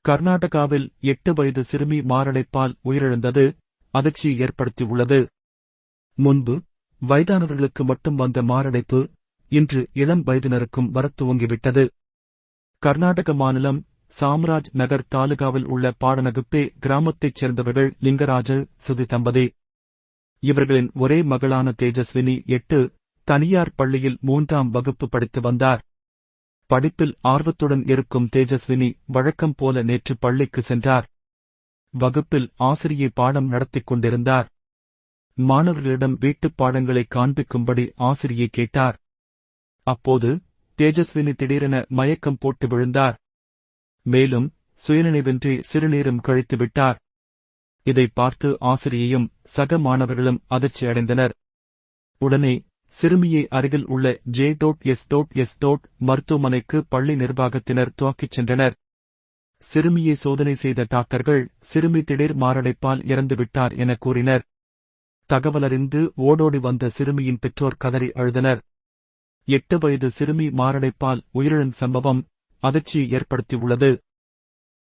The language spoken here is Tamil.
கர்நாடகாவில் 8 வயது சிறுமி மாரடைப்பால் உயிரிழந்தது அதிர்ச்சியை ஏற்படுத்தியுள்ளது. முன்பு வயதானவர்களுக்கு மட்டும் வந்த மாரடைப்பு இன்று இளம் வயதினருக்கும் வரத் துவங்கிவிட்டது. கர்நாடக மாநிலம் சாம்ராஜ் நகர் தாலுகாவில் உள்ள பாடனகுப்பே கிராமத்தைச் சேர்ந்தவர்கள் லிங்கராஜு சுதி தம்பதி. இவர்களின் ஒரே மகளான தேஜஸ்வினி 8 தனியார் பள்ளியில் 3ஆம் வகுப்பு படித்து வந்தார். படிப்பில் ஆர்வத்துடன் இருக்கும் தேஜஸ்வினி வழக்கம் போல நேற்று பள்ளிக்கு சென்றார். வகுப்பில் ஆசிரியை பாடம் நடத்திக் கொண்டிருந்தார். மாணவர்களிடம் வீட்டுப் பாடங்களை காண்பிக்கும்படி ஆசிரியை கேட்டார். அப்போது தேஜஸ்வினி திடீரென மயக்கம் போட்டு விழுந்தார். மேலும் சுயநினைவின்றி சிறுநீரும் கழித்துவிட்டார். இதை பார்த்து ஆசிரியையும் சக மாணவர்களும் அதிர்ச்சி அடைந்தனர். உடனே சிறுமியை அருகில் உள்ள ஜே.எஸ். மருத்துவமனைக்கு பள்ளி நிர்வாகத்தினர் துவக்கிச் சென்றனர். சிறுமியை சோதனை செய்த டாக்டர்கள் சிறுமி திடீர் மாரடைப்பால் இறந்துவிட்டார் என கூறினர். தகவலறிந்து ஓடோடி வந்த சிறுமியின் பெற்றோர் கதறி அழுதனர். 8 வயது சிறுமி மாரடைப்பால் உயிரிழந்த சம்பவம் அதிர்ச்சியை ஏற்படுத்தியுள்ளது.